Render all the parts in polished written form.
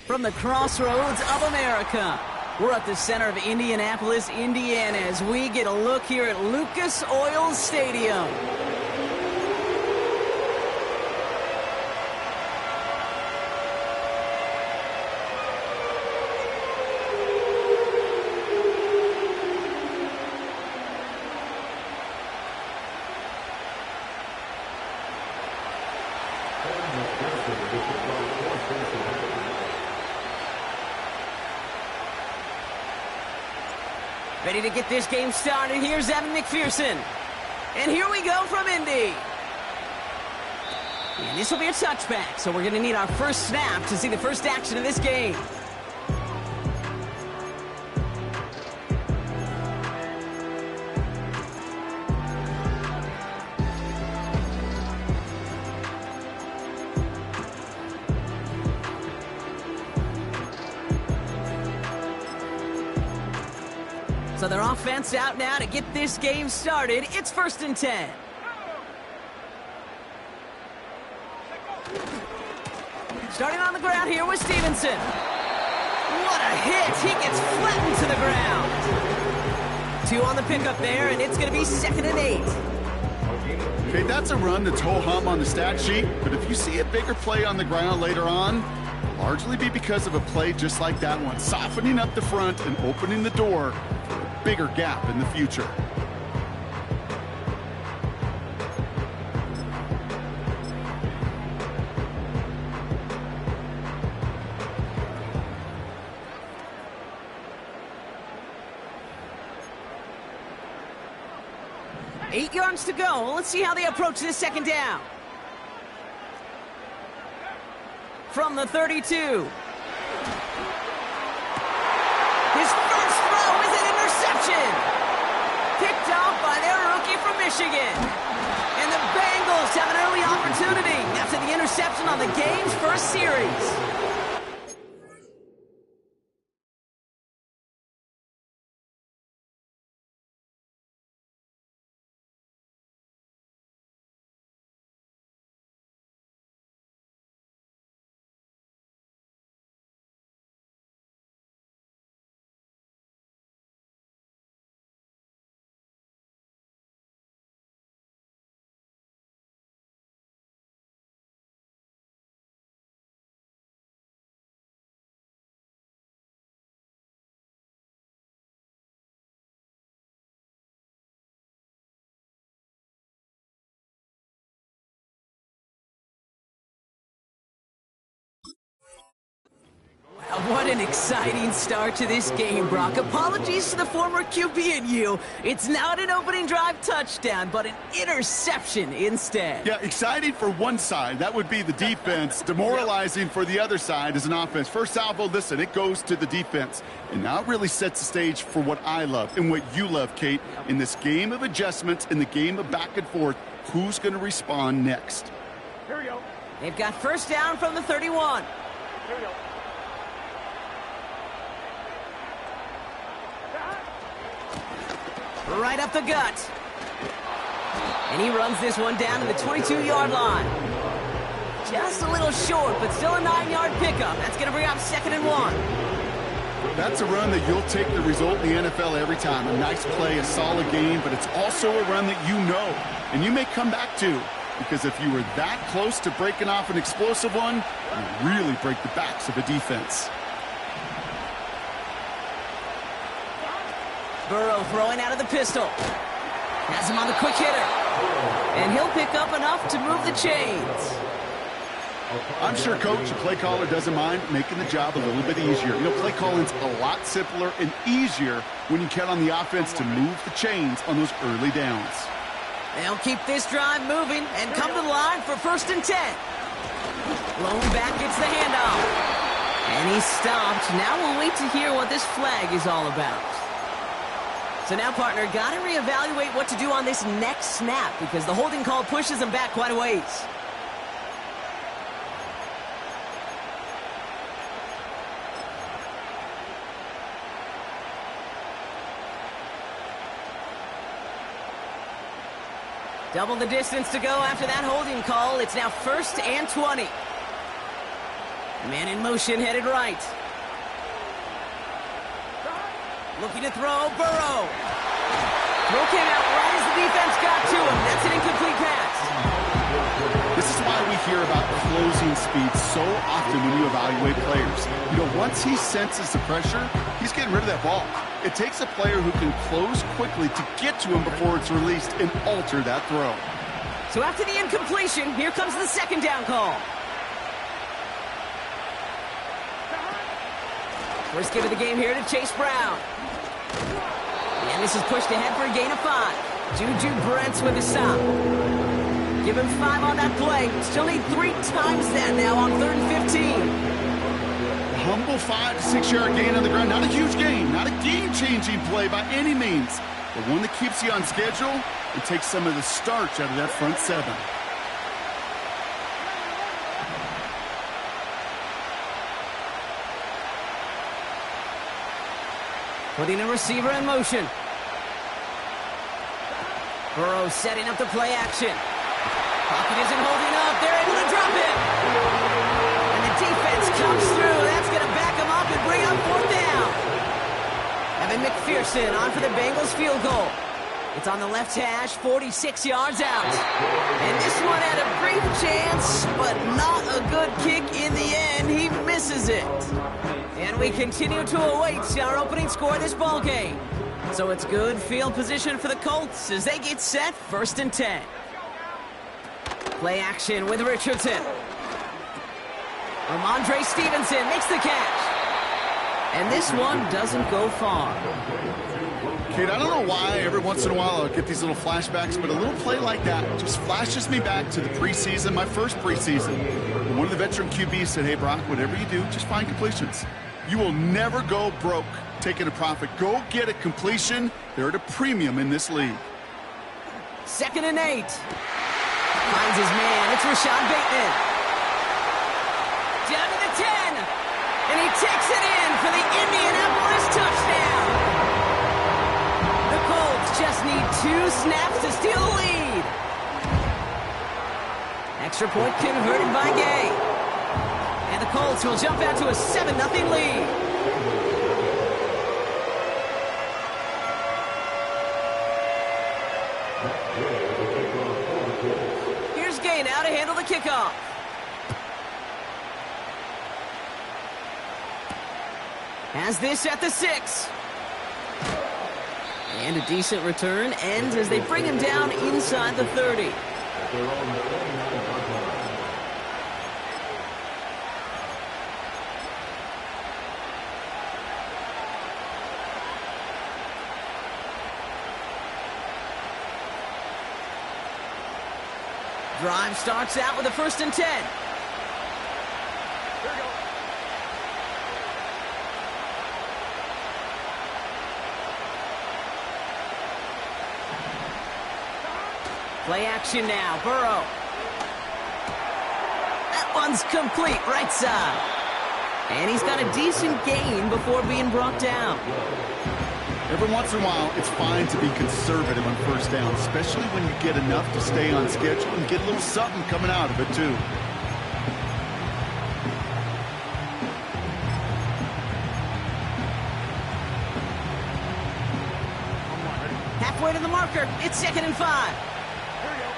From the crossroads of America, we're at the center of Indianapolis, Indiana, as we get a look here at Lucas Oil Stadium. Ready to get this game started. Here's Evan McPherson. And here we go from Indy. And this will be a touchback, so we're going to need our first snap to see the first action of this game. So their offense out now to get this game started. It's 1st and 10. Starting on the ground here with Stevenson. What a hit. He gets flattened to the ground. 2 on the pickup there, and it's going to be 2nd and 8. Okay, that's a run that's ho-hum on the stat sheet, but if you see a bigger play on the ground later on, largely be because of a play just like that one, softening up the front and opening the door for a bigger gap in the future. Eight yards to go. Let's see how they approach this 2nd down. From the 32. His first throw is an interception. Picked off by their rookie from Michigan. And the Bengals have an early opportunity after the interception on the game's first series. What an exciting start to this game, Brock. Apologies to the former QB and you. It's not an opening drive touchdown, but an interception instead. Yeah, exciting for one side. That would be the defense. Demoralizing for the other side as an offense. First salvo, listen, it goes to the defense. And now it really sets the stage for what I love and what you love, Kate. In this game of adjustments, in the game of back and forth, who's going to respond next? Here we go. They've got first down from the 31. Here we go. Right up the gut. And he runs this one down to the 22-yard line. Just a little short, but still a 9-yard pickup. That's going to bring up 2nd and 1. That's a run that you'll take the result in the NFL every time. A nice play, a solid game, but it's also a run that you know and you may come back to, because if you were that close to breaking off an explosive one, you really break the backs of a defense. Burrow throwing out of the pistol. Has him on the quick hitter. And he'll pick up enough to move the chains. I'm sure Coach, the play caller, doesn't mind making the job a little bit easier. You know, play calling's a lot simpler and easier when you count on the offense to move the chains on those early downs. They'll keep this drive moving and come to the line for 1st and 10. Lone back gets the handoff. And he's stopped. Now we'll wait to hear what this flag is all about. So now, partner, got to reevaluate what to do on this next snap because the holding call pushes him back quite a ways. Double the distance to go after that holding call. It's now 1st and 20. Man in motion, headed right. Looking to throw, Burrow. Throw came out right as the defense got to him. That's an incomplete pass. This is why we hear about closing speed so often when you evaluate players. You know, once he senses the pressure, he's getting rid of that ball. It takes a player who can close quickly to get to him before it's released and alter that throw. So after the incompletion, here comes the second down call. First give of the game here to Chase Brown. And this is pushed ahead for a gain of 5. Juju Brents with a stop. Give him 5 on that play. Still need 3 times that now on 3rd and 15. A humble 5 to 6 yard gain on the ground. Not a huge gain. Not a game-changing play by any means. But one that keeps you on schedule and takes some of the starch out of that front 7. Putting a receiver in motion. Burrow setting up the play action. Pocket isn't holding up. They're able to drop it. And the defense comes through. That's going to back them up and bring up 4th down. Evan McPherson on for the Bengals field goal. It's on the left hash, 46 yards out. And this one had a brief chance, but not a good kick in the end. He misses it. And we continue to await our opening score of this ball game. So it's good field position for the Colts as they get set 1st and 10. Play action with Richardson. Ramondre Stevenson makes the catch. And this one doesn't go far. Kate, I don't know why every once in a while I'll get these little flashbacks, but a little play like that just flashes me back to the preseason, my first preseason. One of the veteran QBs said, hey, Brock, whatever you do, just find completions. You will never go broke taking a profit. Go get a completion. They're at a premium in this league. 2nd and 8. Finds his man. It's Rashad Bateman. Down to the 10. And he takes it in for the Indianapolis touchdown. The Colts just need 2 snaps to steal the lead. Extra point converted by Gay. And the Colts will jump out to a 7-0 lead. Here's Gay now to handle the kickoff. Has this at the 6. And a decent return ends as they bring him down inside the 30. Drive starts out with a 1st and 10. Here we go. Play action now. Burrow. That one's complete right side. And he's got a decent gain before being brought down. Every once in a while, it's fine to be conservative on 1st down, especially when you get enough to stay on schedule and get a little something coming out of it, too. Halfway to the marker. It's 2nd and 5. Here we go.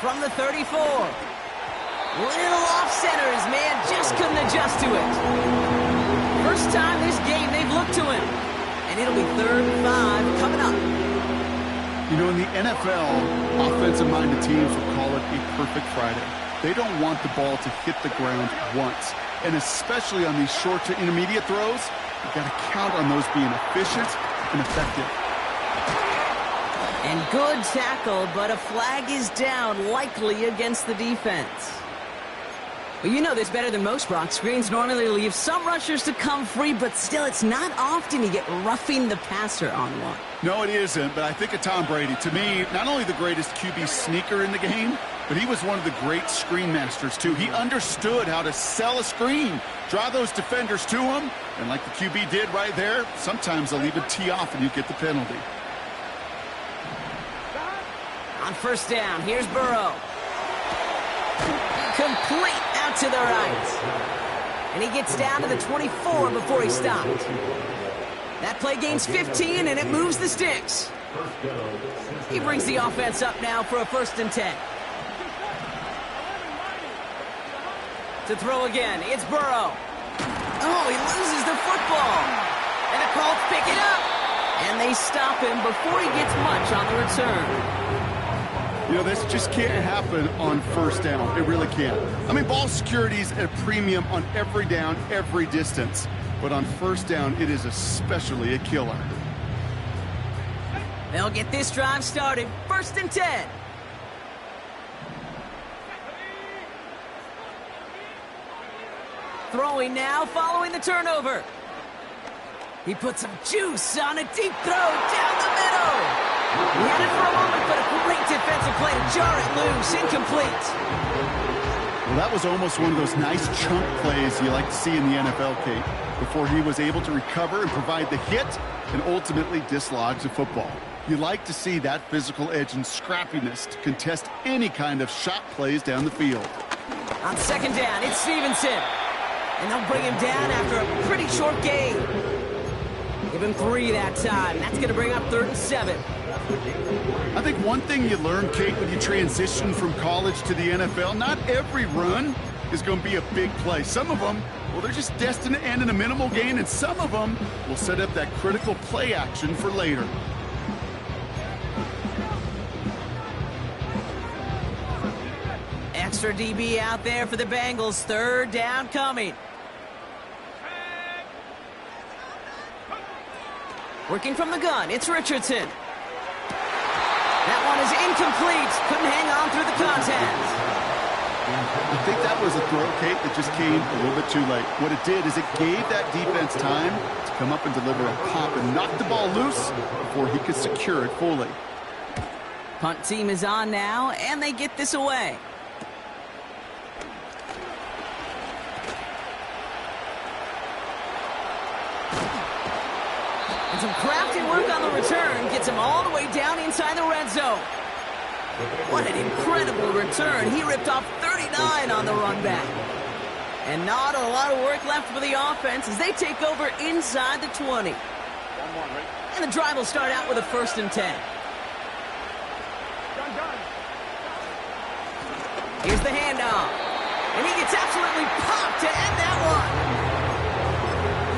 From the 34. Little off center. His man just couldn't adjust to it. First time this game they've looked to him. And it'll be 3rd and 5 coming up. You know, in the NFL, offensive-minded teams will call it a perfect Friday. They don't want the ball to hit the ground once. And especially on these short to intermediate throws, you've got to count on those being efficient and effective. And good tackle, but a flag is down, likely against the defense. Well, you know this better than most, Brock. Screens normally leave some rushers to come free, but still, it's not often you get roughing the passer on one. No, it isn't, but I think of Tom Brady. To me, not only the greatest QB sneaker in the game, but he was one of the great screen masters, too. He understood how to sell a screen, draw those defenders to him, and like the QB did right there, sometimes they'll even tee off and you get the penalty. On 1st down, here's Burrow. Complete out to the right. And he gets down to the 24 before he stopped. That play gains 15, and it moves the sticks. He brings the offense up now for a 1st and 10. To throw again, it's Burrow. Oh, he loses the football. And the Colts pick it up. And they stop him before he gets much on the return. You know, this just can't happen on 1st down. It really can't. I mean, ball security is at a premium on every down, every distance. But on 1st down, it is especially a killer. They'll get this drive started. 1st and 10. Throwing now, following the turnover. He puts some juice on a deep throw down the middle. He had it for a moment, but a great defensive play to jar it loose. Incomplete. Well, that was almost one of those nice chunk plays you like to see in the NFL, Kate, before he was able to recover and provide the hit and ultimately dislodge the football. You like to see that physical edge and scrappiness to contest any kind of shot plays down the field. On 2nd down, it's Stevenson. And they'll bring him down after a pretty short gain. Give him 3 that time. That's going to bring up 3rd and 7. I think one thing you learn, Kate, when you transition from college to the NFL, not every run is going to be a big play. Some of them, well, they're just destined to end in a minimal gain, and some of them will set up that critical play action for later. Extra DB out there for the Bengals. 3rd down coming. Working from the gun, it's Richardson. That one is incomplete. Couldn't hang on through the contact. I think that was a throw, Kate, that just came a little bit too late. What it did is it gave that defense time to come up and deliver a pop and knock the ball loose before he could secure it fully. Punt team is on now, and they get this away. Some crafty work on the return gets him all the way down inside the red zone. What an incredible return. He ripped off 39 on the run back. And not a lot of work left for the offense as they take over inside the 20. And the drive will start out with a 1st and 10. Here's the handoff. And he gets absolutely popped to end that one.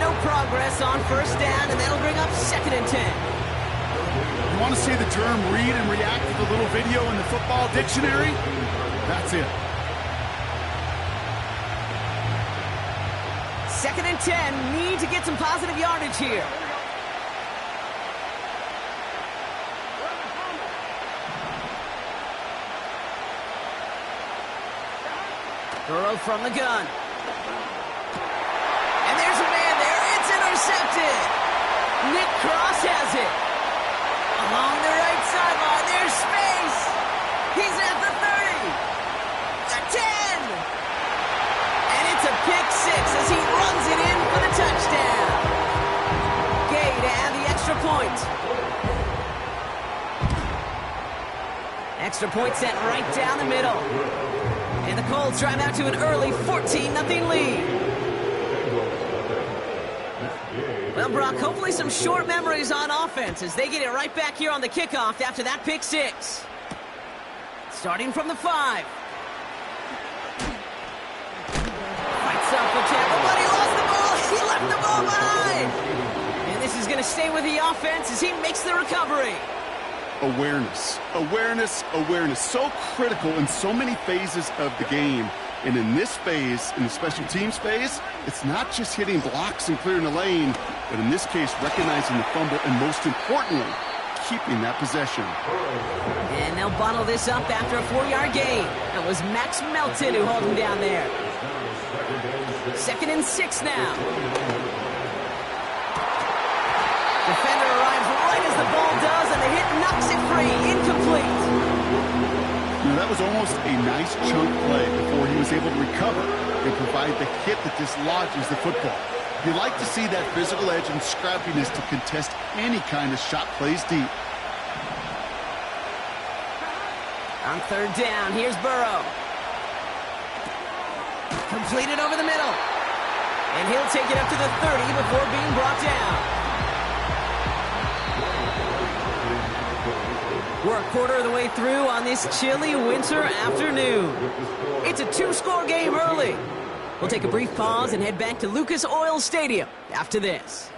No progress on 1st down, and that'll bring up 2nd and 10. You want to see the term read and react to the little video in the football dictionary? That's it. 2nd and 10, need to get some positive yardage here. Burrow from the gun. And there's a man there. It's intercepted. Nick Cross has it. Along the right sideline, there's space. He's at the 30. The 10. And it's a pick 6 as he runs it in for the touchdown. Gay to add the extra point. Extra point sent right down the middle. And the Colts drive out to an early 14-0 lead. Well, Brock, hopefully some short memories on offense as they get it right back here on the kickoff after that pick 6. Starting from the 5. Fights up for Tampa, but he lost the ball. He left the ball behind. And this is going to stay with the offense as he makes the recovery. Awareness, awareness, awareness. So critical in so many phases of the game. And in this phase, in the special teams phase, it's not just hitting blocks and clearing the lane, but in this case, recognizing the fumble and most importantly, keeping that possession. And they'll bottle this up after a 4-yard gain. That was Max Melton who hauled him down there. 2nd and 6 now. Defender arrives right as the ball does, and the hit knocks it free. Incomplete. Now, that was almost a nice chunk play before he was able to recover and provide the hit that dislodges the football. You like to see that physical edge and scrappiness to contest any kind of shot plays deep. On 3rd down, here's Burrow. Completed over the middle. And he'll take it up to the 30 before being brought down. We're a quarter of the way through on this chilly winter afternoon. It's a 2-score game early. We'll take a brief pause and head back to Lucas Oil Stadium after this.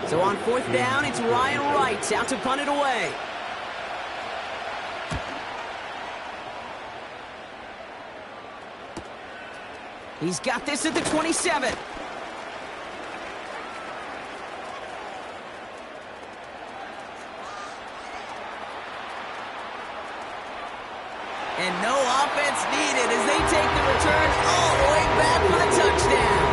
So on 4th down, it's Ryan Wright out to punt it away. He's got this at the 27. And no offense needed as they take the return all the way back for the touchdown.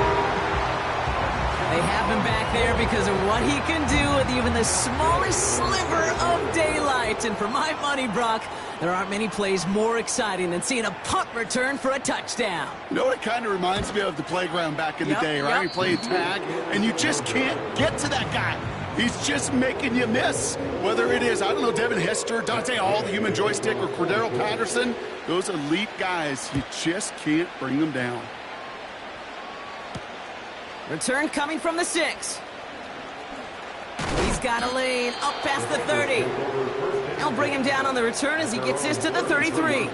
They have him back there because of what he can do with even the smallest sliver of daylight. And for my money, Brock, there aren't many plays more exciting than seeing a punt return for a touchdown. You know what it kind of reminds me of? The playground back in the day, right? You play tag, and you just can't get to that guy. He's just making you miss. Whether it is, I don't know, Devin Hester, Dante Hall, the human joystick, or Cordero Patterson, those elite guys, you just can't bring them down. Return coming from the 6. He's got a lane up past the 30. They'll bring him down on the return as he gets this to the 33.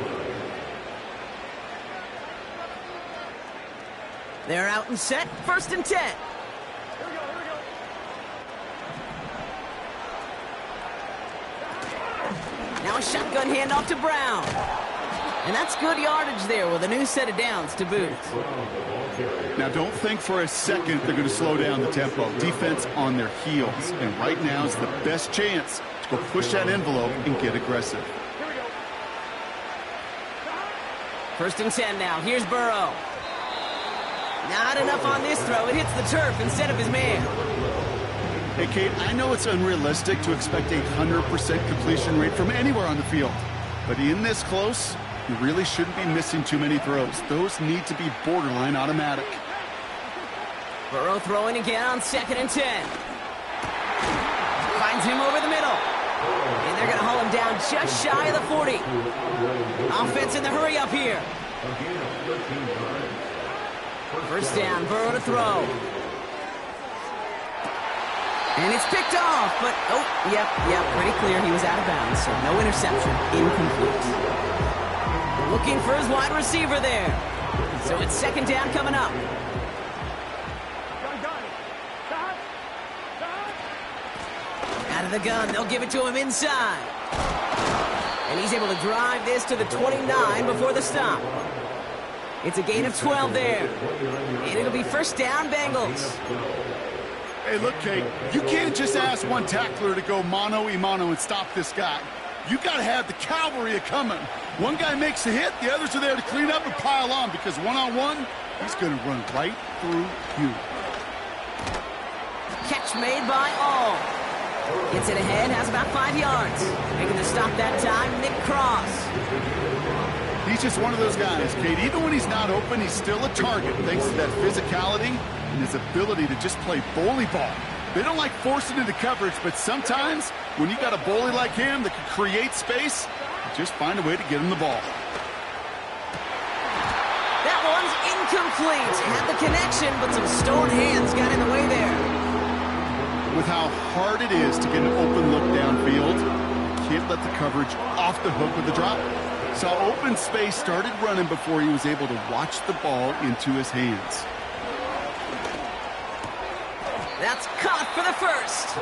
They're out and set, 1st and 10. Now a shotgun handoff to Brown. And that's good yardage there with a new set of downs to boot. Now, don't think for a second they're going to slow down the tempo. Defense on their heels. And right now is the best chance to go push that envelope and get aggressive. 1st and 10 now. Here's Burrow. Not enough on this throw. It hits the turf instead of his man. Hey, Kate, I know it's unrealistic to expect a 100% completion rate from anywhere on the field. But in this close, you really shouldn't be missing too many throws. Those need to be borderline automatic. Burrow throwing again on 2nd and 10. Finds him over the middle. And they're going to haul him down just shy of the 40. Offense in the hurry up here. 1st down, Burrow to throw. And it's picked off, but, yep, pretty clear he was out of bounds, so no interception, incomplete. Looking for his wide receiver there. So it's 2nd down coming up. Out of the gun, they'll give it to him inside. And he's able to drive this to the 29 before the stop. It's a gain of 12 there. And it'll be 1st down, Bengals. Hey, look, Kate, you can't just ask one tackler to go mano-a-mano and stop this guy. You got to have the cavalry coming. One guy makes a hit, the others are there to clean up and pile on, because one-on-one, he's going to run right through you. Catch made by All. Gets it ahead, has about 5 yards. Making the stop that time, Nick Cross. He's just one of those guys, Kate. Even when he's not open, he's still a target thanks to that physicality and his ability to just play bully ball. They don't like forcing into coverage, but sometimes when you got a bully like him that can create space, just find a way to get him the ball. That one's incomplete. Had the connection, but some stone hands got in the way there. With how hard it is to get an open look downfield, can't let the coverage off the hook with the drop. Saw open space, started running before he was able to watch the ball into his hands. That's caught for the 1st.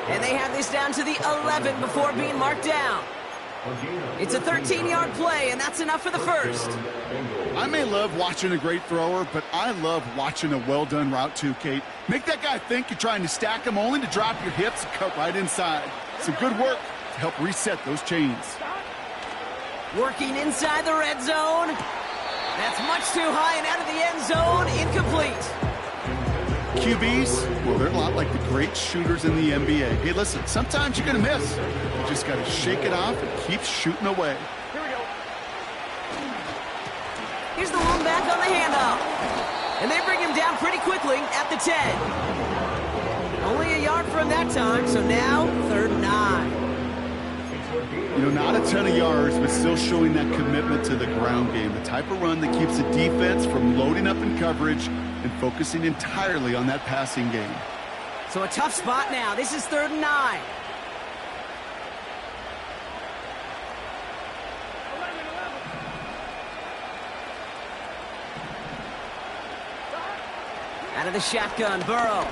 And they have this down to the 11 before being marked down. It's a 13-yard play, and that's enough for the 1st. I may love watching a great thrower, but I love watching a well-done route too, Kate. Make that guy think you're trying to stack him only to drop your hips and cut right inside. Some good work to help reset those chains. Working inside the red zone. That's much too high and out of the end zone. Incomplete. QBs, well, they're a lot like the great shooters in the NBA. Hey, listen, sometimes you're going to miss. You just got to shake it off and keep shooting away. Here's the one back on the handoff. And they bring him down pretty quickly at the 10. Only a yard from that time, so now 3rd and 9. You know, not a ton of yards, but still showing that commitment to the ground game. The type of run that keeps the defense from loading up in coverage and focusing entirely on that passing game. So a tough spot now. This is 3rd and 9. Out of the shotgun, Burrow.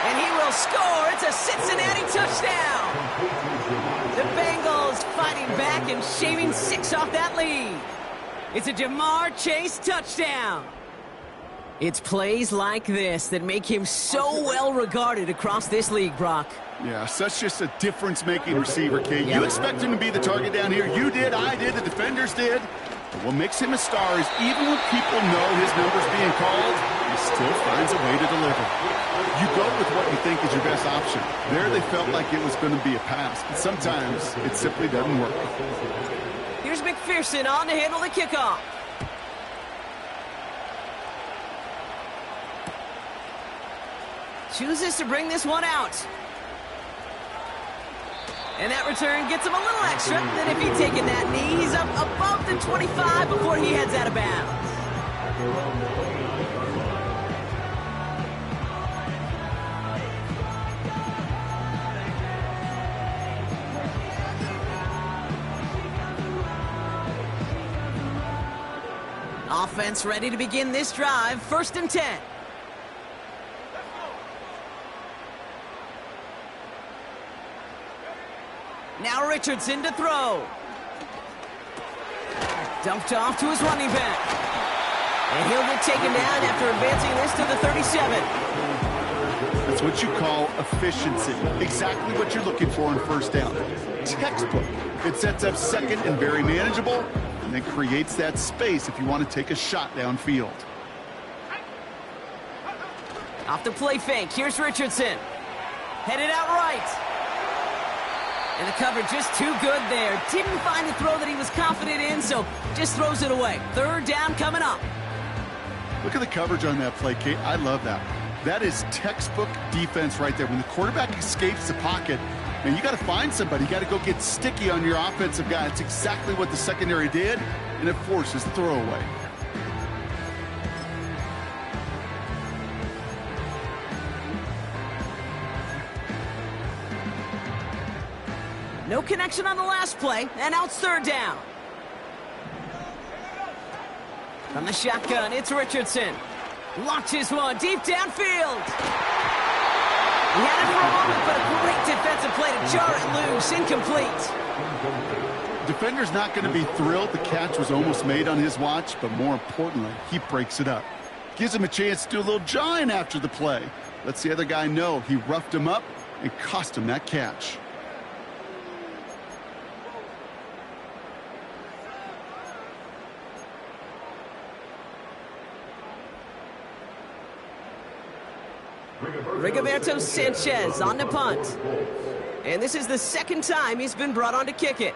And he will score. It's a Cincinnati touchdown. The Bengals fighting back and shaving 6 off that lead. It's a Jamar Chase touchdown. It's plays like this that make him so well regarded across this league, Brock. Yeah, such just a difference-making receiver, Kate. You expect him to be the target down here. You did, I did, the defenders did. But what makes him a star is even when people know his number's being called, he still finds a way to deliver. You go with what you think is your best option. There they felt like it was going to be a pass, but sometimes it simply doesn't work. Here's McPherson on to handle the kickoff. Chooses to bring this one out. And that return gets him a little extra than if he'd taken that knee. He's up above the 25 before he heads out of bounds. Offense ready to begin this drive. 1st and 10. Now Richardson to throw. Dumped off to his running back. And he'll get taken down after advancing this to the 37. That's what you call efficiency. Exactly what you're looking for on 1st down. Textbook. It sets up 2nd and very manageable, and then creates that space if you want to take a shot downfield. Off the play fake. Here's Richardson. Headed out right. And the cover just too good there. Didn't find the throw that he was confident in, so just throws it away. 3rd down coming up. Look at the coverage on that play, Kate. I love that. That is textbook defense right there. When the quarterback escapes the pocket, and you got to find somebody. You got to go get sticky on your offensive guy. It's exactly what the secondary did, and it forces the throwaway. No connection on the last play, and now it's 3rd down. From the shotgun, it's Richardson. Launches one deep downfield. He had it for a moment, but a great defensive play to jar it loose. Incomplete. Defender's not going to be thrilled the catch was almost made on his watch, but more importantly, he breaks it up. Gives him a chance to do a little jawing after the play. Lets the other guy know he roughed him up and cost him that catch. Rigoberto Sanchez on the punt. And this is the 2nd time he's been brought on to kick it.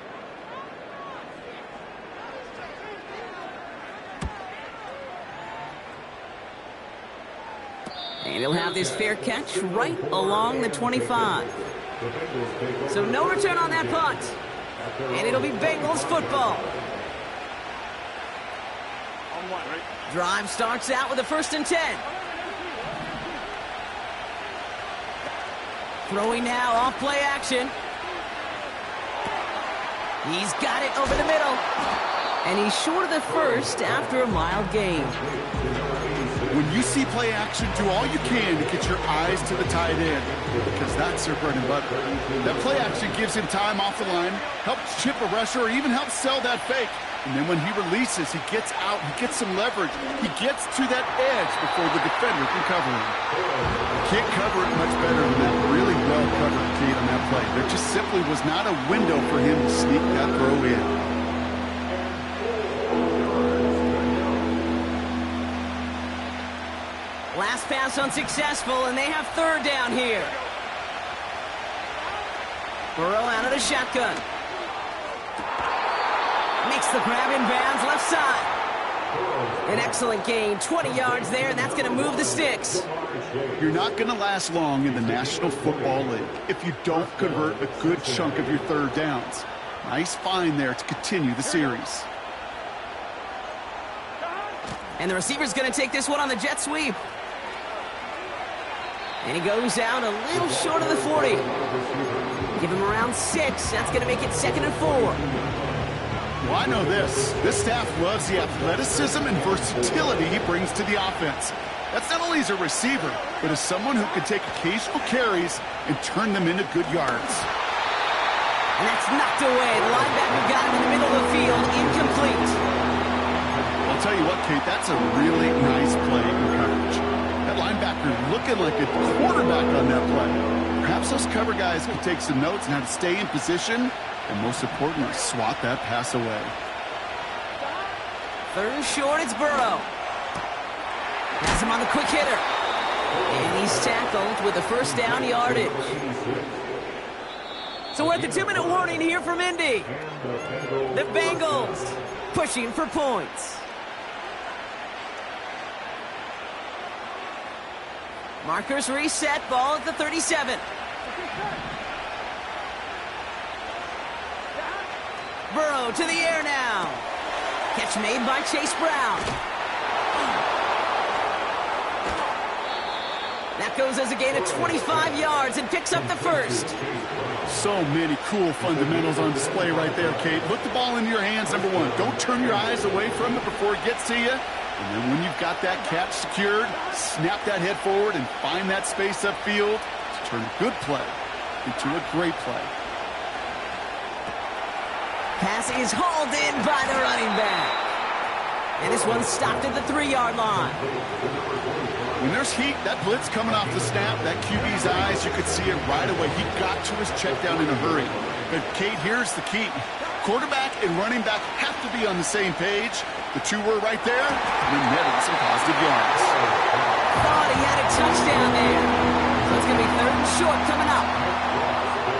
And he'll have this fair catch right along the 25. So no return on that punt. And it'll be Bengals football. Drive starts out with a 1st and 10. Throwing now off play action. He's got it over the middle. And he's short of the 1st after a mild gain. When you see play action, do all you can to get your eyes to the tight end, because that's their bread and butter. That play action gives him time off the line, helps chip a rusher, or even helps sell that fake. And then when he releases, he gets out, he gets some leverage. He gets to that edge before the defender can cover him. Can't cover it much better than that. Really well covered, Kate, on that play. There just simply was not a window for him to sneak that throw in. Last pass unsuccessful, and they have 3rd down here. Burrow out of the shotgun. Makes the grab in bounds left side. An excellent gain, 20 yards there, and that's going to move the sticks. You're not going to last long in the National Football League if you don't convert a good chunk of your third downs. Nice find there to continue the series. And the receiver's going to take this one on the jet sweep. And he goes out a little short of the 40. Give him around 6. That's going to make it 2nd and 4. Well, I know this. This staff loves the athleticism and versatility he brings to the offense. That's not only as a receiver, but as someone who can take occasional carries and turn them into good yards. And that's knocked away. The linebacker got him in the middle of the field. Incomplete. I'll tell you what, Kate, that's a really nice play in coverage. That linebacker looking like a quarterback on that play. Perhaps those cover guys can take some notes on how to stay in position and, most importantly, swat that pass away. 3rd and short, it's Burrow. Has him on the quick hitter. And he's tackled with a 1st down yardage. So we're at the 2-minute warning here from Indy. The Bengals pushing for points. Markers reset, ball at the 37. Burrow to the air now. Catch made by Chase Brown. That goes as a gain of 25 yards and picks up the 1st. So many cool fundamentals on display right there, Kate. Put the ball into your hands, number 1. Don't turn your eyes away from it before it gets to you. And then when you've got that catch secured, snap that head forward and find that space upfield to turn a good play into a great play. Pass is hauled in by the running back. And this one's stopped at the 3-yard line. When there's heat, that blitz coming off the snap, that QB's eyes, you could see it right away. He got to his check down in a hurry. But, Kate, here's the key. Quarterback and running back have to be on the same page. The two were right there, and then netted some positive yards. Thought he had a touchdown there. So it's going to be 3rd and short coming up.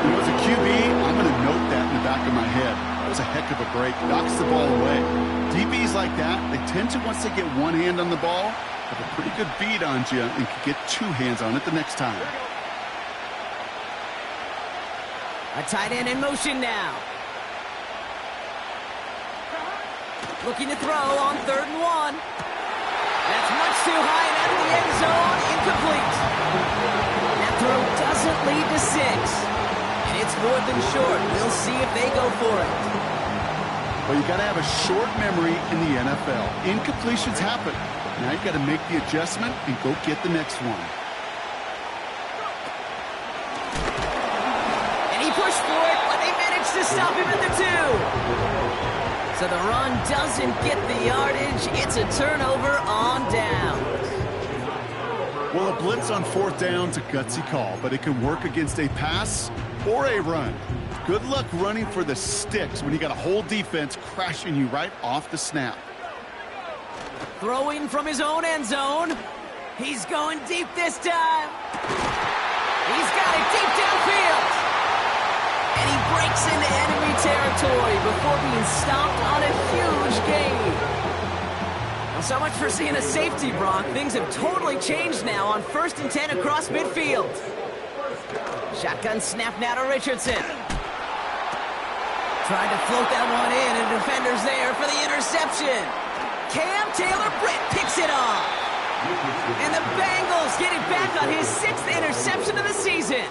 You know, as a QB, I'm going to note that in the back of my head. That was a heck of a break. Knocks the ball away. DBs like that, they tend to, once they get one hand on the ball, have a pretty good beat on you and can get 2 hands on it the next time. A tight end in motion now. Looking to throw on 3rd and 1. That's much too high and out of the end zone. Incomplete. That throw doesn't lead to 6. And it's 4th and short. We'll see if they go for it. Well, you got to have a short memory in the NFL. Incompletions happen. Now you got to make the adjustment and go get the next one. And he pushed for it, but they managed to stop him at the 2. So the run doesn't get the yardage. It's a turnover on downs. Well, a blitz on 4th down's a gutsy call, but it can work against a pass or a run. Good luck running for the sticks when you got a whole defense crashing you right off the snap. Throwing from his own end zone. He's going deep this time. He's got it deep downfield. And he breaks into enemy territory before being stopped on a huge gain. Well, so much for seeing a safety, Brock. Things have totally changed now on 1st and 10 across midfield. Shotgun snap now to Richardson. Trying to float that one in, and defender's there for the interception. Cam Taylor-Britt picks it off. And the Bengals get it back on his 6th interception of the season.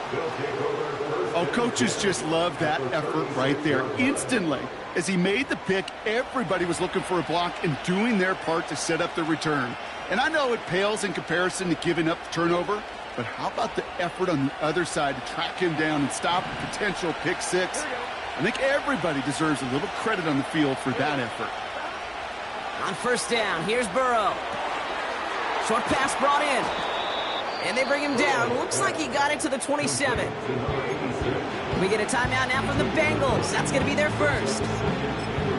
Oh, coaches just love that effort right there. Instantly, as he made the pick, everybody was looking for a block and doing their part to set up the return. And I know it pales in comparison to giving up the turnover, but how about the effort on the other side to track him down and stop a potential pick 6? I think everybody deserves a little credit on the field for that effort. On 1st down, here's Burrow. Short pass brought in. And they bring him down. Looks like he got it to the 27. We get a timeout now from the Bengals. That's going to be their 1st.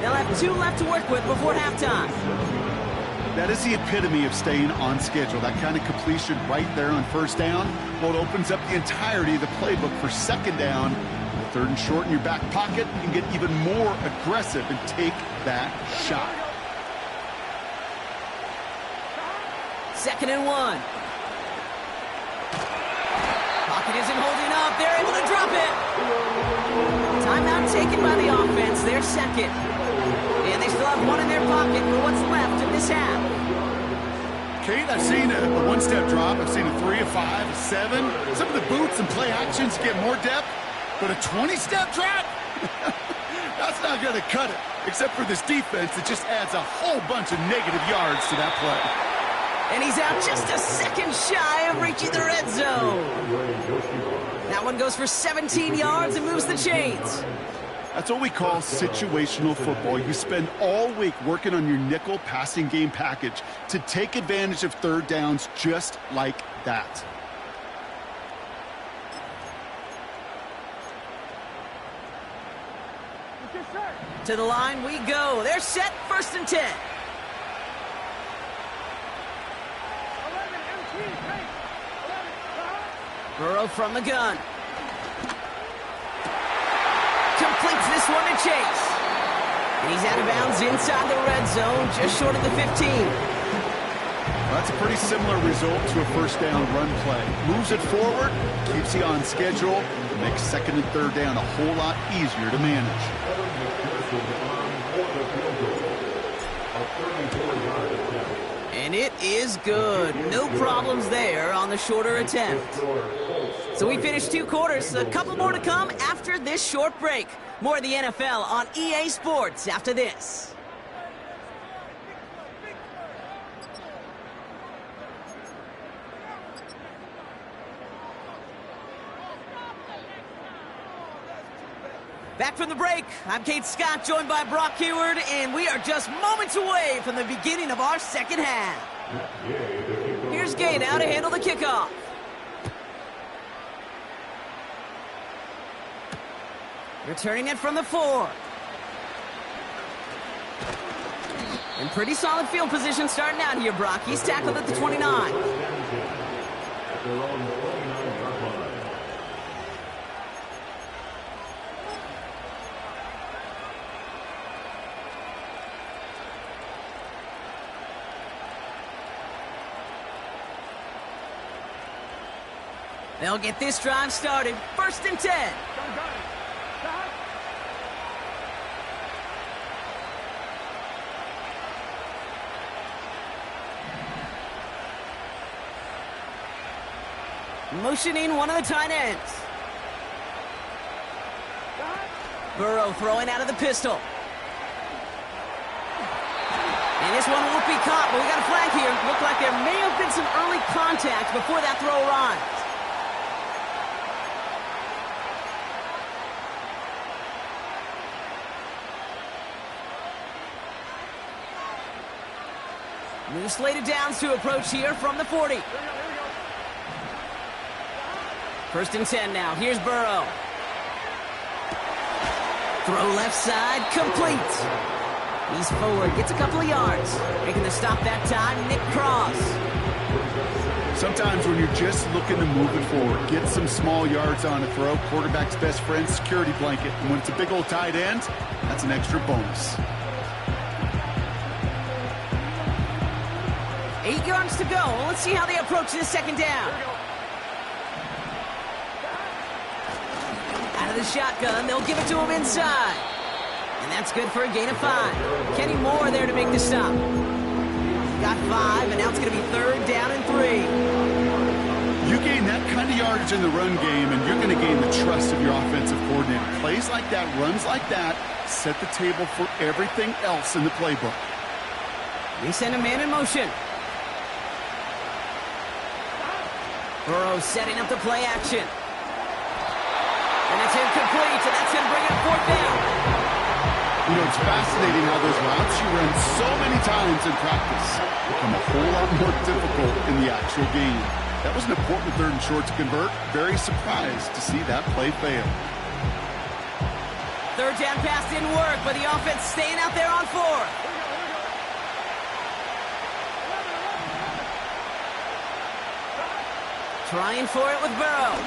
They'll have 2 left to work with before halftime. That is the epitome of staying on schedule. That kind of completion right there on 1st down. Well, it opens up the entirety of the playbook for 2nd down. 3rd and short in your back pocket. You can get even more aggressive and take that shot. 2nd and 1. Pocket isn't holding up. They're able to drop it. Timeout taken by the offense. Their second. And they still have one in their pocket for what's left in this half. Kate, I've seen a one-step drop. I've seen a 3, a 5, a 7. Some of the boots and play actions get more depth, but a 20-step drop? That's not going to cut it, except for this defense that just adds a whole bunch of negative yards to that play. And he's out just a second shy of reaching the red zone. That one goes for 17 yards and moves the chains. That's what we call situational football. You spend all week working on your nickel passing game package to take advantage of third downs just like that. To the line we go. They're set, 1st and 10. Burrow from the gun. Completes this one to Chase. And he's out of bounds inside the red zone, just short of the 15. That's a pretty similar result to a first down run play. Moves it forward, keeps you on schedule, and makes 2nd and 3rd down a whole lot easier to manage. And it is good. No problems there on the shorter attempt. So we finished 2 quarters. A couple more to come after this short break. More of the NFL on EA Sports after this. Back from the break, I'm Kate Scott, joined by Brock Heward, and we are just moments away from the beginning of our second half. Here's Gay now to handle the kickoff. Returning it from the 4. In pretty solid field position starting out here, Brock. He's tackled at the 29. They'll get this drive started. 1st and 10. Motioning one of the tight ends. Burrow throwing out of the pistol. And this one won't be caught, but we got a flag here. Looked like there may have been some early contact before that throw arrived. New slated downs to approach here from the 40. 1st and 10 now. Here's Burrow. Throw left side, complete. He's forward, gets a couple of yards. Making the stop that time, Nick Cross. Sometimes when you're just looking to move it forward, get some small yards on a throw, quarterback's best friend, security blanket. And when it's a big old tight end, that's an extra bonus. 8 yards to go. Let's see how they approach this 2nd down. Out of the shotgun, they'll give it to him inside. And that's good for a gain of 5. Kenny Moore there to make the stop. Got 5, and now it's going to be 3rd down and 3. You gain that kind of yardage in the run game, and you're going to gain the trust of your offensive coordinator. Plays like that, runs like that, set the table for everything else in the playbook. They send a man in motion. Burrow setting up the play action. And it's incomplete, and that's going to bring up 4th down. You know, it's fascinating how those routes you run so many times in practice become a whole lot more difficult in the actual game. That was an important 3rd and short to convert. Very surprised to see that play fail. 3rd down pass didn't work, but the offense staying out there on 4th. Trying for it with Burrow.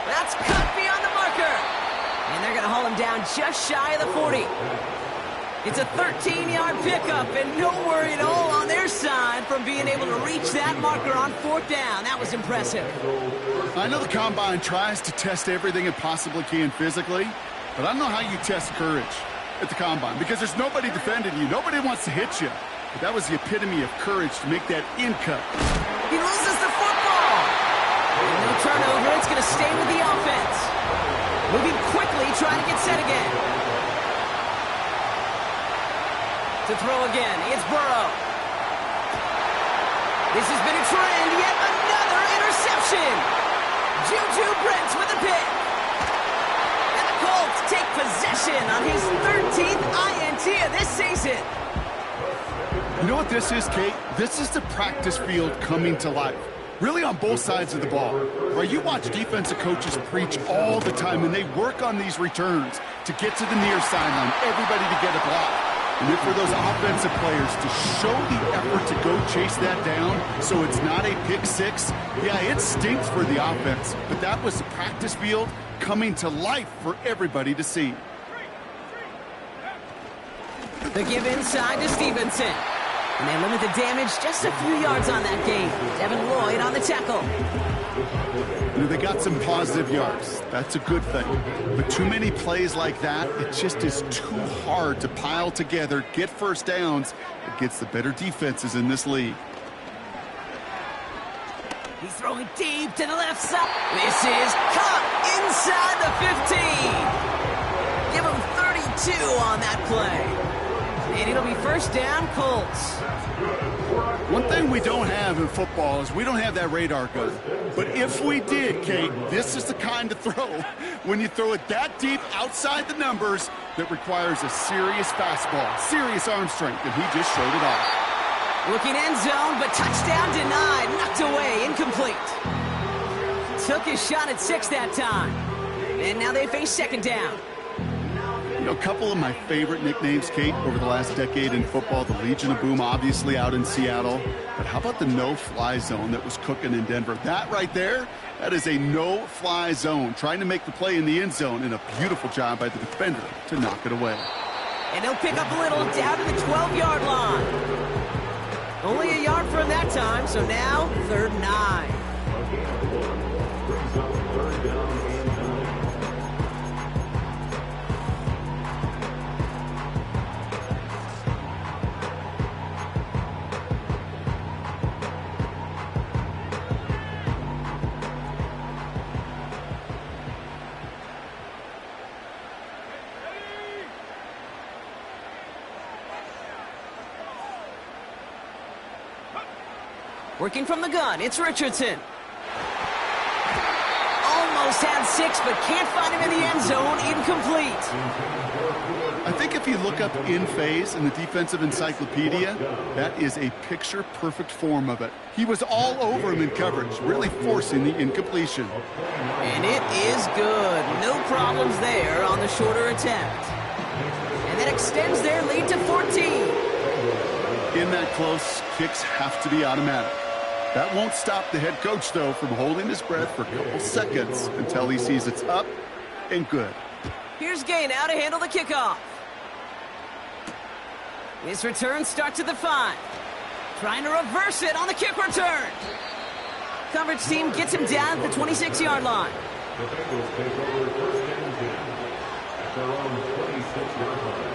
That's cut beyond the marker. And they're going to haul him down just shy of the 40. It's a 13-yard pickup, and no worry at all on their clear sign from being able to reach that marker on 4th down. That was impressive. I know the Combine tries to test everything it possibly can physically, but I don't know how you test courage at the Combine because there's nobody defending you. Nobody wants to hit you. But that was the epitome of courage to make that in cut. He loses the football. And no turnover. It's going to stay with the offense. Moving quickly, trying to get set again. To throw again, it's Burrow. This has been a trend, yet another interception. Juju Brents with a pick. And the Colts take possession on his 13th INT of this season. You know what this is, Kate? This is the practice field coming to life. Really on both sides of the ball. Right? You watch defensive coaches preach all the time, and they work on these returns to get to the near sideline, everybody to get a block. And then for those offensive players to show the effort to go chase that down so it's not a pick six, yeah, it stinks for the offense. But that was the practice field coming to life for everybody to see. The give inside to Stevenson. And they limit the damage just a few yards on that game. Devin Lloyd on the tackle. You know, they got some positive yards. That's a good thing. But too many plays like that, it just is too hard to pile together, get first downs against the better defenses in this league. He's throwing deep to the left side. This is caught inside the 15. Give him 32 on that play. And it'll be first down, Colts. One thing we don't have in football is we don't have that radar gun. But if we did, Kate, this is the kind of throw when you throw it that deep outside the numbers that requires a serious fastball, serious arm strength, and he just showed it off. Looking end zone, but touchdown denied, knocked away, incomplete. Took his shot at 6 that time. And now they face second down. You know, a couple of my favorite nicknames, Kate, over the last decade in football, the Legion of Boom, obviously out in Seattle. But how about the no-fly zone that was cooking in Denver? That right there, that is a no-fly zone, trying to make the play in the end zone, and a beautiful job by the defender to knock it away. And they'll pick up a little down to the 12-yard line. Only a yard from that time, so now 3rd and 9. Working from the gun, it's Richardson. Almost had 6, but can't find him in the end zone. Incomplete. I think if you look up in phase in the defensive encyclopedia, that is a picture-perfect form of it. He was all over him in coverage, really forcing the incompletion. And it is good. No problems there on the shorter attempt. And that extends their lead to 14. In that close, kicks have to be automatic. That won't stop the head coach, though, from holding his breath for a couple seconds until he sees it's up and good. Here's Gay now to handle the kickoff. This return starts at the 5. Trying to reverse it on the kick return. Coverage team gets him down at the 26-yard line. The Bengals take over first and 10 at their own 26-yard line.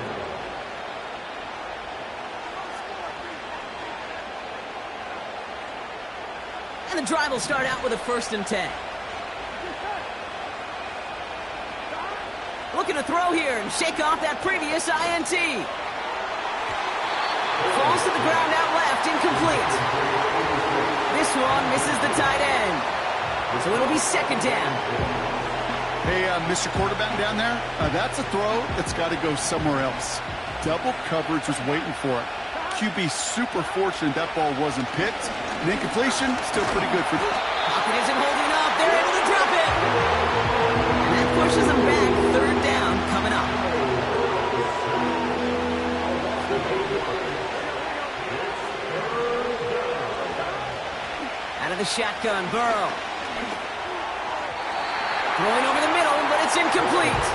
And the drive will start out with a 1st and 10. Looking to throw here and shake off that previous INT. Falls to the ground out left, incomplete. This one misses the tight end. So it'll be second down. Hey, Mr. Quarterback down there, that's a throw that's got to go somewhere else. Double coverage was waiting for it. QB super fortunate that ball wasn't picked. And incompletion, still pretty good for them. Pocket isn't holding up. They're able to drop it. And that pushes them back. 3rd down coming up. Out of the shotgun, Burrow. Throwing over the middle, but it's incomplete.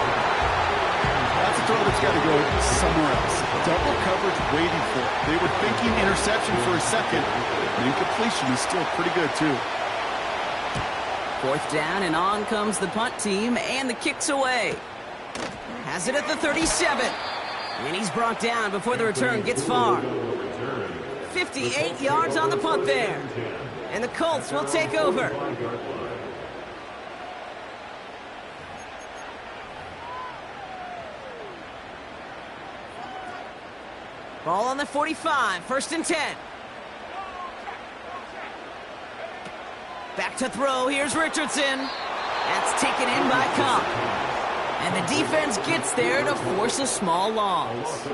That's a a throw that's got to go somewhere else. Double coverage waiting for it. They were thinking interception for a second. And incompletion is still pretty good, too. 4th down, and on comes the punt team, and the kick's away. Has it at the 37. And he's brought down before the return gets far. 58 yards on the punt there. And the Colts will take over. Ball on the 45, 1st and 10. Back to throw, here's Richardson. That's taken in by Cobb. And the defense gets there to force a small loss.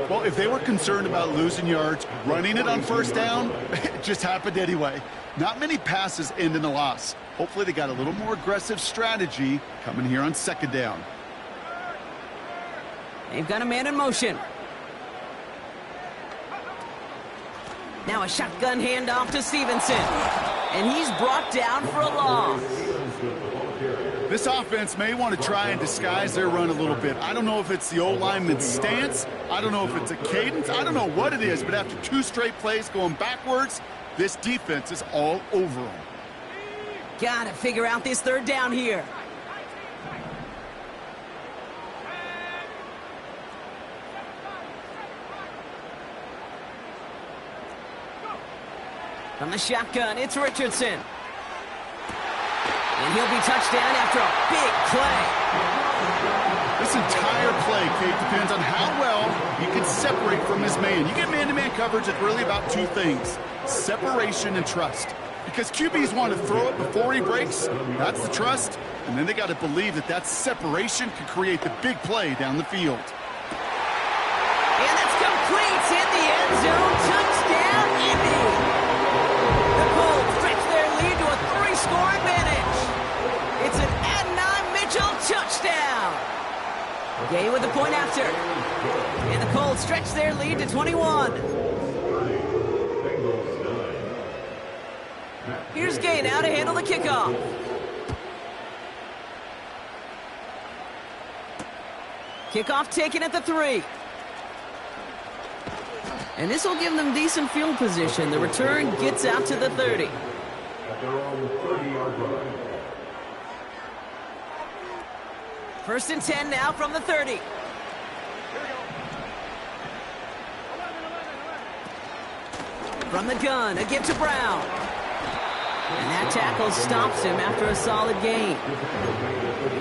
Well, if they were concerned about losing yards, running it on 1st down, it just happened anyway. Not many passes end in a loss. Hopefully they got a little more aggressive strategy coming here on 2nd down. They've got a man in motion. Now a shotgun handoff to Stevenson. And he's brought down for a loss. This offense may want to try and disguise their run a little bit. I don't know if it's the O-lineman's stance. I don't know if it's a cadence. I don't know what it is, but after 2 straight plays going backwards, this defense is all over them. Got to figure out this 3rd down here. From the shotgun, it's Richardson. And he'll be touchdown after a big play. This entire play, Kate, depends on how well he can separate from his man. You get man-to-man coverage, it's really about 2 things: separation and trust. Because QBs want to throw it before he breaks. That's the trust. And then they got to believe that that separation can create the big play down the field. And that's complete in the end zone. Touchdown, Indy. The Colts stretch their lead to a 3-score advantage. It's an Adonai Mitchell touchdown. Gay with the point after. And the Colts stretch their lead to 21. Here's Gay now to handle the kickoff. Kickoff taken at the 3. And this will give them decent field position. The return gets out to the 30. At their own 30-yard line. 1st and 10 now from the 30. From the gun, a give to Brown. And that tackle stops him after a solid gain.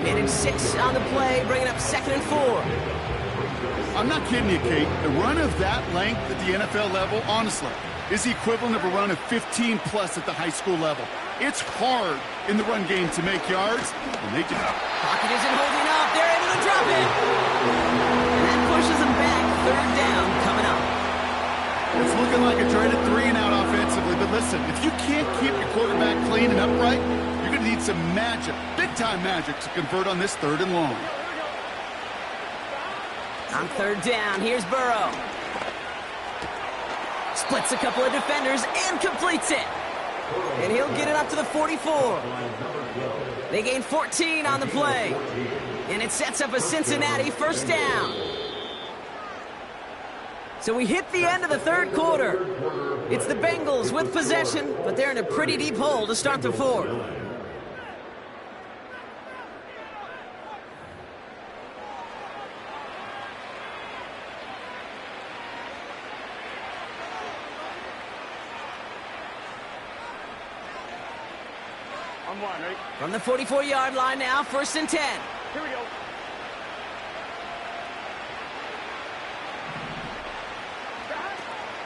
Managed 6 on the play, bringing up 2nd and 4. I'm not kidding you, Kate. The run of that length at the NFL level, honestly, is the equivalent of a run of 15-plus at the high school level. It's hard in the run game to make yards, and they do. Pocket isn't holding up. They're able to drop it. And that pushes them back. 3rd down coming up. It's looking like a dreaded 3-and-out offensively, but listen, if you can't keep your quarterback clean and upright, you're going to need some magic, big-time magic, to convert on this 3rd and long. On 3rd down, here's Burrow. Splits a couple of defenders and completes it. And he'll get it up to the 44. They gain 14 on the play. And it sets up a Cincinnati 1st down. So we hit the end of the 3rd quarter. It's the Bengals with possession, but they're in a pretty deep hole to start the 4th. From the 44-yard line now, 1st and 10. Here we go.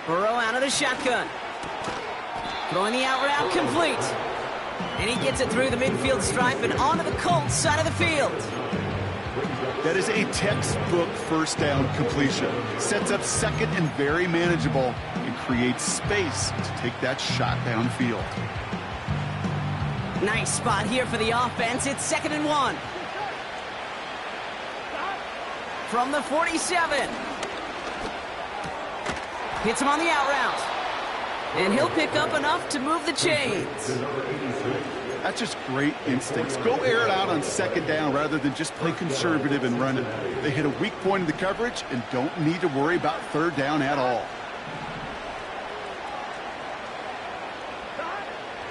Burrow out of the shotgun. Throwing the out route complete. And he gets it through the midfield stripe and onto the Colts side of the field. That is a textbook 1st down completion. Sets up 2nd and very manageable and creates space to take that shot downfield. Nice spot here for the offense. It's 2nd and 1. From the 47. Hits him on the out route. And he'll pick up enough to move the chains. That's just great instincts. Go air it out on second down rather than just play conservative and run it. They hit a weak point in the coverage and don't need to worry about third down at all.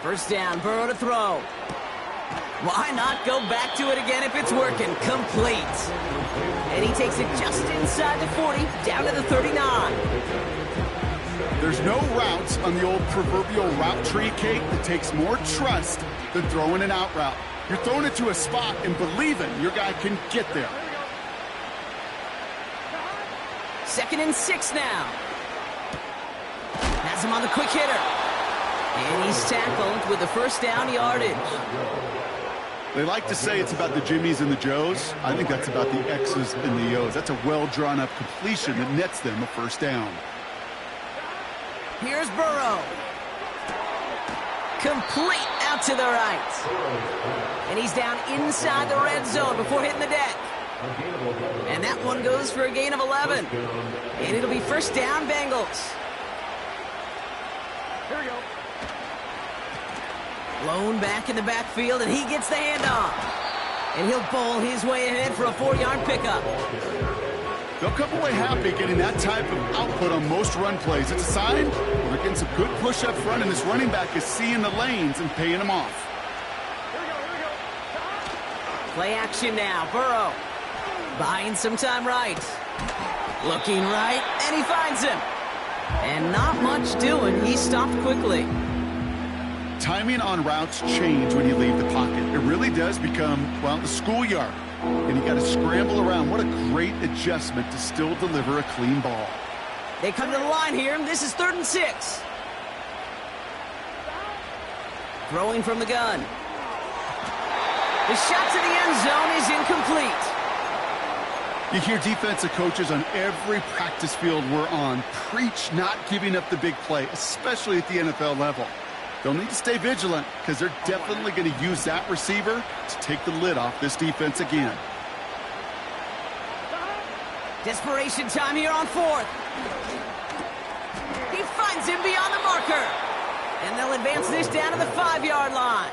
First down, Burrow to throw. Why not go back to it again if it's working? Complete. And he takes it just inside the 40, down to the 39. There's no routes on the old proverbial route tree, Kate, that takes more trust than throwing an out route. You're throwing it to a spot and believing your guy can get there. 2nd and 6 now. Has him on the quick hitter. And he's tackled with the first down yardage. They like to say it's about the Jimmies and the Joes. I think that's about the X's and the O's. That's a well-drawn-up completion that nets them a first down. Here's Burrow. Complete out to the right. And he's down inside the red zone before hitting the deck. And that one goes for a gain of 11. And it'll be first down, Bengals. Here we go. Blown back in the backfield, and he gets the handoff. And he'll bowl his way ahead for a 4-yard pickup. They'll come away happy getting that type of output on most run plays. It's a sign they're getting some good push up front, and this running back is seeing the lanes and paying them off. Play action now. Burrow buying some time right. Looking right, and he finds him. And not much doing. He stopped quickly. Timing on routes change when you leave the pocket. It really does become, well, the schoolyard. And you got to scramble around. What a great adjustment to still deliver a clean ball. They come to the line here. This is 3rd and 6. Throwing from the gun. The shot to the end zone is incomplete. You hear defensive coaches on every practice field we're on preach not giving up the big play, especially at the NFL level. They'll need to stay vigilant because they're definitely going to use that receiver to take the lid off this defense again. Desperation time here on 4th. He finds him beyond the marker. And they'll advance this down to the 5-yard line.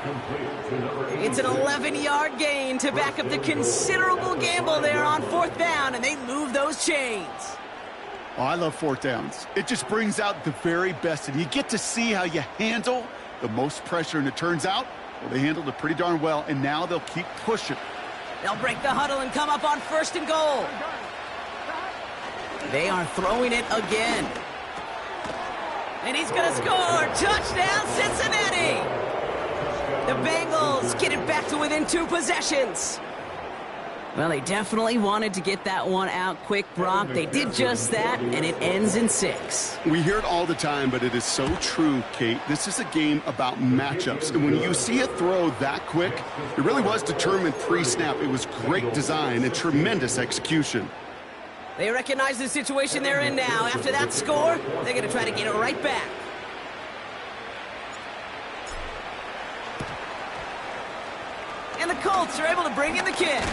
It's an 11-yard gain to back up the considerable gamble there on 4th down, and they move those chains. Oh, I love 4th downs. It just brings out the very best, and you get to see how you handle the most pressure, and it turns out, well, they handled it pretty darn well, and now they'll keep pushing. They'll break the huddle and come up on 1st and goal. They are throwing it again. And he's going to score. Touchdown, Cincinnati. The Bengals get it back to within 2 possessions. Well, they definitely wanted to get that one out quick, Brock. They did just that, and it ends in 6. We hear it all the time, but it is so true, Kate. This is a game about matchups, and when you see a throw that quick, it really was determined pre-snap. It was great design and tremendous execution. They recognize the situation they're in now. After that score, they're going to try to get it right back. And the Colts are able to bring in the kick.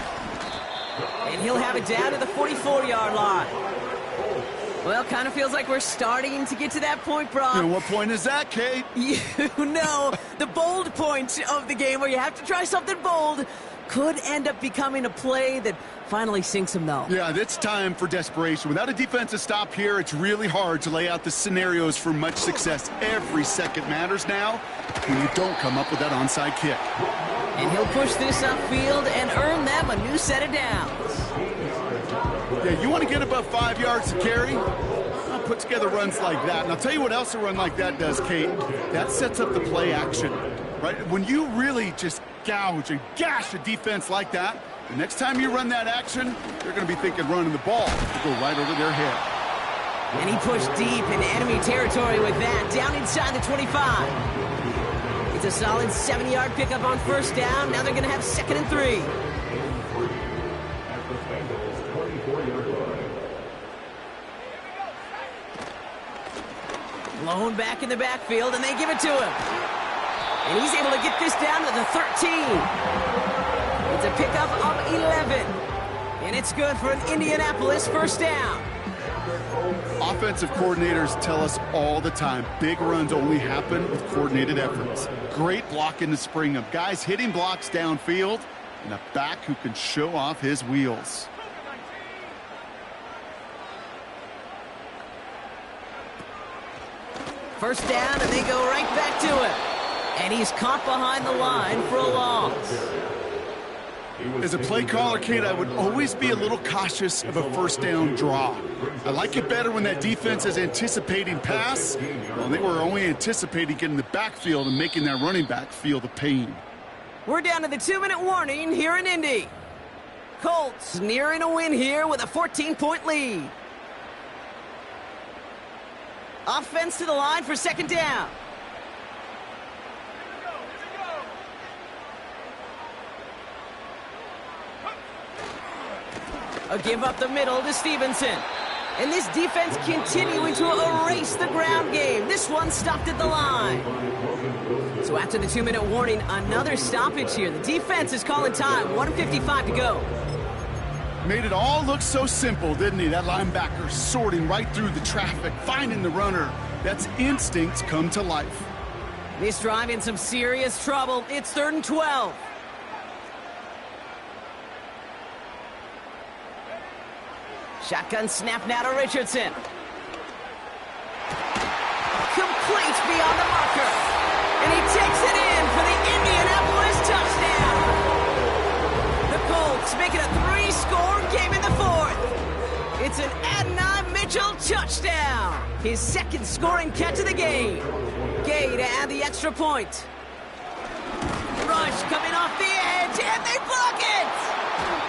And he'll have it down to the 44-yard line. Well, kind of feels like we're starting to get to that point, Brock. And what point is that, Kate? You know, the bold point of the game where you have to try something bold could end up becoming a play that finally sinks him, though. Yeah, it's time for desperation. Without a defensive stop here, it's really hard to lay out the scenarios for much success. Every second matters now when you don't come up with that onside kick. And he'll push this upfield and earn them a new set of downs. Yeah, you want to get above 5 yards to carry? I'll put together runs like that. And I'll tell you what else a run like that does, Kate. That sets up the play action, right? When you really just gouge and gash a defense like that, the next time you run that action, they're going to be thinking running the ball to go right over their head. And he pushed deep into enemy territory with that, down inside the 25. It's a solid 7-yard pickup on 1st down. Now they're going to have 2nd and 3. Blown back in the backfield, and they give it to him. And he's able to get this down to the 13. It's a pickup of 11. And it's good for an Indianapolis 1st down. Offensive coordinators tell us all the time, big runs only happen with coordinated efforts. Great block in the spring of guys hitting blocks downfield and a back who can show off his wheels. First down, and they go right back to it. And he's caught behind the line for a loss. As a play caller, Kate, I would always be a little cautious of a first down draw. I like it better when that defense is anticipating pass. Well, they were only anticipating getting the backfield and making that running back feel the pain. We're down to the 2-minute warning here in Indy. Colts nearing a win here with a 14-point lead. Offense to the line for second down. A give up the middle to Stevenson. And this defense continuing to erase the ground game. This one stopped at the line. So after the 2-minute warning, another stoppage here. The defense is calling time. 1:55 to go. Made it all look so simple, didn't he? That linebacker sorting right through the traffic, finding the runner. That's instincts come to life. This drive in some serious trouble. It's 3rd and 12. Shotgun snap now to Richardson. Complete beyond the marker. And he takes it in for the Indianapolis touchdown. The Colts make it a 3-score game in the 4th. It's an Adonai Mitchell touchdown. His second scoring catch of the game. Gay to add the extra point. Rush coming off the edge, and they block it.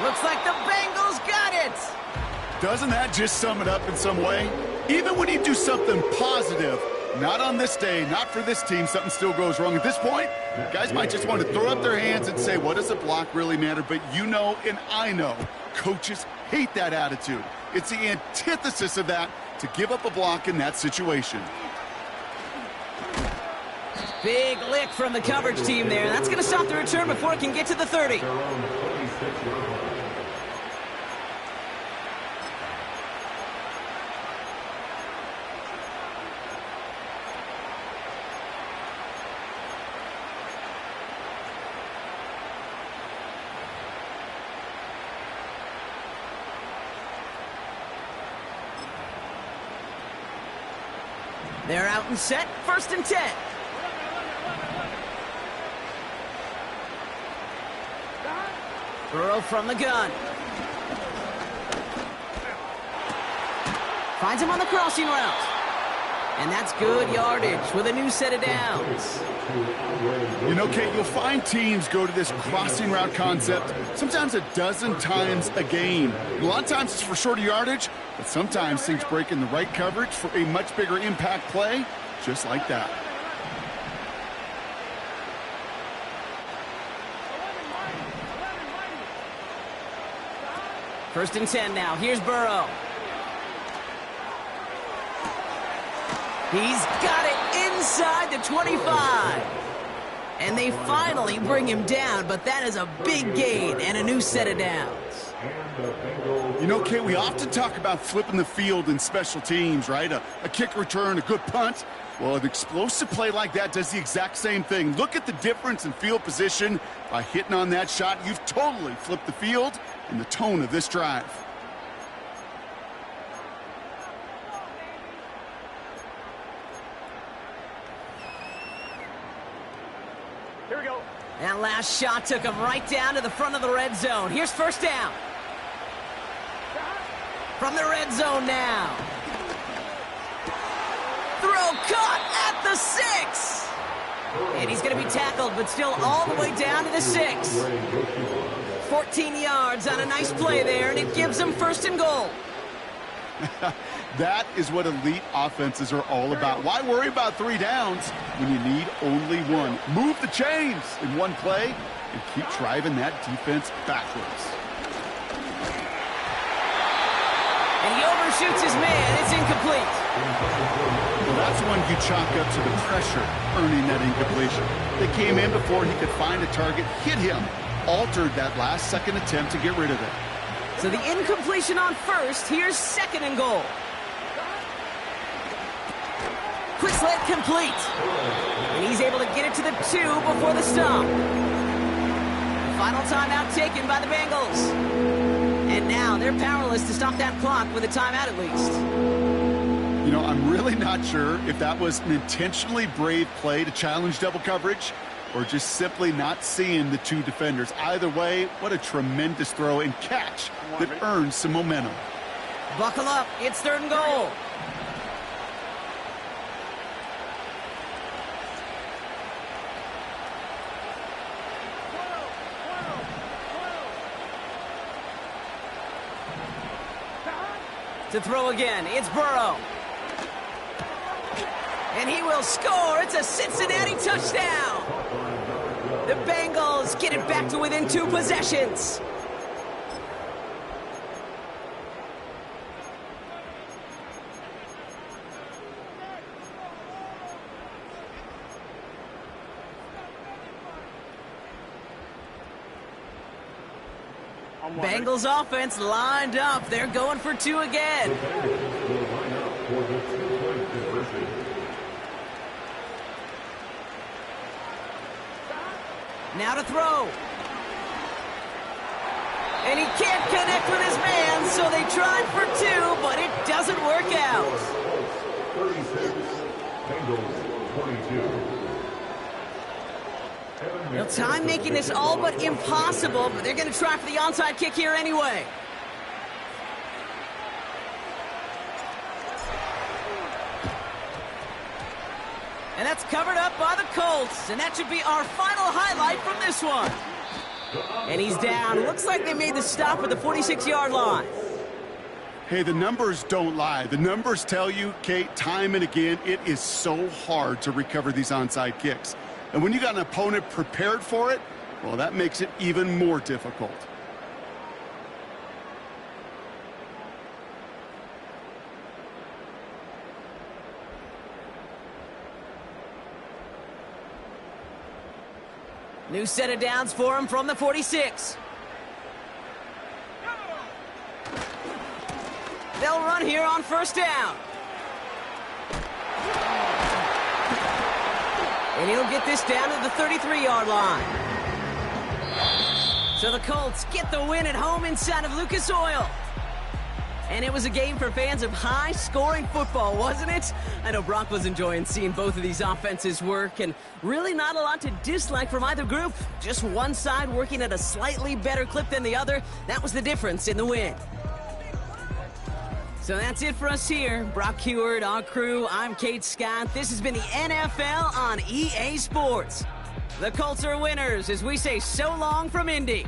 Looks like the Bengals got it. Doesn't that just sum it up in some way? Even when you do something positive, not on this day, not for this team, something still goes wrong. At this point, guys might just want to throw up their hands and say, what does a block really matter? But you know and I know coaches hate that attitude. It's the antithesis of that to give up a block in that situation. Big lick from the coverage team there. That's going to stop the return before it can get to the 30. They're out and set, 1st and 10. Burrow from the gun. Finds him on the crossing route. And that's good yardage with a new set of downs. You know, Kate, you'll find teams go to this crossing route concept sometimes a dozen times a game. A lot of times it's for shorter yardage, but sometimes things break in the right coverage for a much bigger impact play, just like that. First and 10 now. Here's Burrow. He's got it inside the 25. And they finally bring him down, but that is a big gain and a new set of downs. You know, Kate, we often talk about flipping the field in special teams, right? A kick return, a good punt. Well, an explosive play like that does the exact same thing. Look at the difference in field position. By hitting on that shot, you've totally flipped the field and the tone of this drive. Here we go. That last shot took him right down to the front of the red zone. Here's first down. From the red zone now. Throw caught at the 6. And he's going to be tackled, but still all the way down to the 6. 14 yards on a nice play there, and it gives him 1st and goal. That is what elite offenses are all about. Why worry about 3 downs when you need only 1? Move the chains in one play and keep driving that defense backwards. And he overshoots his man. It's incomplete. Well, that's one you chalk up to the pressure earning that incompletion. They came in before he could find a target, hit him, altered that last-second attempt to get rid of it. So the incompletion on 1st. Here's 2nd and goal. Quick slant complete. And he's able to get it to the 2 before the stop. Final timeout taken by the Bengals. And now they're powerless to stop that clock with a timeout at least. You know, I'm really not sure if that was an intentionally brave play to challenge double coverage or just simply not seeing the two defenders. Either way, what a tremendous throw and catch that earns some momentum. Buckle up. It's 3rd and goal. To throw again, it's Burrow. And he will score. It's a Cincinnati touchdown. The Bengals get it back to within 2 possessions. Bengals offense lined up. They're going for 2 again. Now to throw. And he can't connect with his man, so they tried for 2, but it doesn't work out. 36, Bengals 22. Well, time making this all but impossible, but they're going to try for the onside kick here anyway. And that's covered up by the Colts, and that should be our final highlight from this one. And he's down. Looks like they made the stop at the 46-yard line. Hey, the numbers don't lie. The numbers tell you, Kate, time and again, it is so hard to recover these onside kicks. And when you got an opponent prepared for it, well, that makes it even more difficult. New set of downs for him from the 46. They'll run here on 1st down. And he'll get this down to the 33-yard line. So the Colts get the win at home inside of Lucas Oil. And it was a game for fans of high-scoring football, wasn't it? I know Brock was enjoying seeing both of these offenses work, and really not a lot to dislike from either group. Just one side working at a slightly better clip than the other. That was the difference in the win. So that's it for us here. Brock Heward, our crew, I'm Kate Scott. This has been the NFL on EA Sports. The Colts are winners as we say so long from Indy.